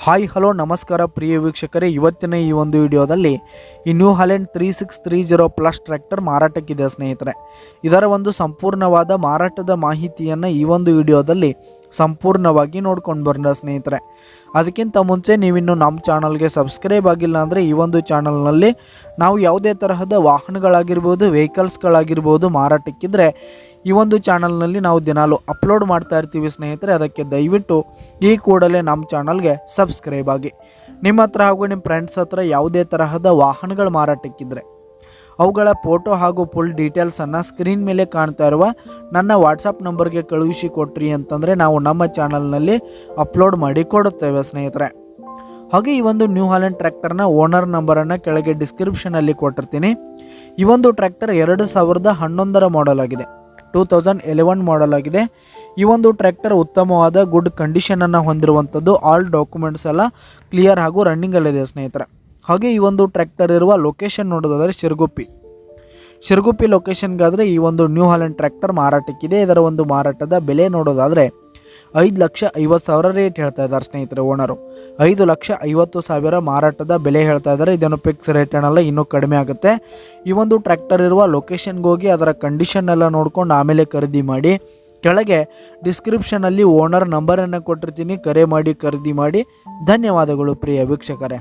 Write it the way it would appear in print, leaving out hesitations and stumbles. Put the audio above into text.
Hi hello ನಮಸ್ಕಾರ ಪ್ರಿಯ ವೀಕ್ಷಕರೇ, ಇವತ್ತಿನ ಈ ಒಂದು ವಿಡಿಯೋದಲ್ಲಿ ಈ ನ್ಯೂ ಹಾಲೆಂಡ್ 3630 ಪ್ಲಸ್ ಟ್ರ್ಯಾಕ್ಟರ್ ಮಾರಾಟಕ್ಕಿದೆ ಸ್ನೇಹಿತರೆ. ಇದರ ಒಂದು ಸಂಪೂರ್ಣವಾದ ಮಾರಾಟದ ಮಾಹಿತಿಯನ್ನು ಈ ಒಂದು ವಿಡಿಯೋದಲ್ಲಿ ಸಂಪೂರ್ಣವಾಗಿ ನೋಡ್ಕೊಂಡು ಬರೋಣ ಸ್ನೇಹಿತರೆ. ಅದಕ್ಕಿಂತ ಮುಂಚೆ ನೀವಿನ್ನು ನಮ್ಮ ಚಾನಲ್ಗೆ ಸಬ್ಸ್ಕ್ರೈಬ್ ಆಗಿಲ್ಲ ಅಂದರೆ ಈ ಒಂದು ಚಾನಲ್ನಲ್ಲಿ ನಾವು ಯಾವುದೇ ತರಹದ ವಾಹನಗಳಾಗಿರ್ಬೋದು, ವೆಹಿಕಲ್ಸ್ಗಳಾಗಿರ್ಬೋದು ಮಾರಾಟಕ್ಕಿದ್ರೆ ಈ ಒಂದು ಚಾನಲ್ನಲ್ಲಿ ನಾವು ದಿನಾಲು ಅಪ್ಲೋಡ್ ಮಾಡ್ತಾ ಇರ್ತೀವಿ ಸ್ನೇಹಿತರೆ. ಅದಕ್ಕೆ ದಯವಿಟ್ಟು ಈ ಕೂಡಲೇ ನಮ್ಮ ಚಾನಲ್ಗೆ ಸಬ್ಸ್ಕ್ರೈಬ್ ಆಗಿ. ನಿಮ್ಮ ಹತ್ರ ಹಾಗೂ ನಿಮ್ಮ ಫ್ರೆಂಡ್ಸ್ ಹತ್ರ ಯಾವುದೇ ತರಹದ ವಾಹನಗಳು ಮಾರಾಟಕ್ಕಿದ್ರೆ ಅವುಗಳ ಫೋಟೋ ಹಾಗೂ ಫುಲ್ ಡೀಟೇಲ್ಸನ್ನು ಸ್ಕ್ರೀನ್ ಮೇಲೆ ಕಾಣ್ತಾ ಇರುವ ನನ್ನ ವಾಟ್ಸಪ್ ನಂಬರ್ಗೆ ಕಳುಹಿಸಿ ಕೊಟ್ರಿ ಅಂತಂದರೆ ನಾವು ನಮ್ಮ ಚಾನಲ್ನಲ್ಲಿ ಅಪ್ಲೋಡ್ ಮಾಡಿ ಕೊಡುತ್ತೇವೆ ಸ್ನೇಹಿತರೆ. ಹಾಗೆ ಈ ಒಂದು ನ್ಯೂ ಹಾಲೆಂಡ್ ಟ್ರ್ಯಾಕ್ಟರ್ನ ಓನರ್ ನಂಬರನ್ನು ಕೆಳಗೆ ಡಿಸ್ಕ್ರಿಪ್ಷನಲ್ಲಿ ಕೊಟ್ಟಿರ್ತೀನಿ. ಈ ಒಂದು ಟ್ರ್ಯಾಕ್ಟರ್ 2011 ಮಾಡೆಲ್ ಆಗಿದೆ, 2011 ಮಾಡೆಲ್ ಆಗಿದೆ. ಈ ಒಂದು ಟ್ರ್ಯಾಕ್ಟರ್ ಉತ್ತಮವಾದ ಗುಡ್ ಕಂಡೀಷನನ್ನು ಹೊಂದಿರುವಂಥದ್ದು. ಆಲ್ ಡಾಕ್ಯುಮೆಂಟ್ಸ್ ಎಲ್ಲ ಕ್ಲಿಯರ್ ಹಾಗೂ ರನ್ನಿಂಗಲ್ಲಿದೆ ಸ್ನೇಹಿತರೆ. ಹಾಗೆ ಈ ಒಂದು ಟ್ರ್ಯಾಕ್ಟರ್ ಇರುವ ಲೊಕೇಶನ್ ನೋಡೋದಾದರೆ ಶಿರಗುಪ್ಪಿ ಲೊಕೇಶನ್ಗಾದರೆ ಈ ಒಂದು ನ್ಯೂ ಹಾಲೆಂಡ್ ಟ್ರ್ಯಾಕ್ಟರ್ ಮಾರಾಟಕ್ಕಿದೆ. ಇದರ ಒಂದು ಮಾರಾಟದ ಬೆಲೆ ನೋಡೋದಾದರೆ 5,50,000 ರೇಟ್ ಹೇಳ್ತಾ ಇದ್ದಾರೆ ಸ್ನೇಹಿತರೆ ಓನರು. 5,50,000 ಮಾರಾಟದ ಬೆಲೆ ಹೇಳ್ತಾ ಇದ್ದಾರೆ. ಇದನ್ನು ಫಿಕ್ಸ್ ರೇಟ್ ಏನಲ್ಲ, ಇನ್ನೂ ಕಡಿಮೆ ಆಗುತ್ತೆ. ಈ ಒಂದು ಟ್ರ್ಯಾಕ್ಟರ್ ಇರುವ ಲೊಕೇಶನ್ಗೆ ಹೋಗಿ ಅದರ ಕಂಡೀಷನ್ ಎಲ್ಲ ನೋಡ್ಕೊಂಡು ಆಮೇಲೆ ಖರೀದಿ ಮಾಡಿ. ಕೆಳಗೆ ಡಿಸ್ಕ್ರಿಪ್ಷನಲ್ಲಿ ಓನರ್ ನಂಬರನ್ನು ಕೊಟ್ಟಿರ್ತೀನಿ, ಕರೆ ಮಾಡಿ ಖರೀದಿ ಮಾಡಿ. ಧನ್ಯವಾದಗಳು ಪ್ರಿಯ ವೀಕ್ಷಕರೇ.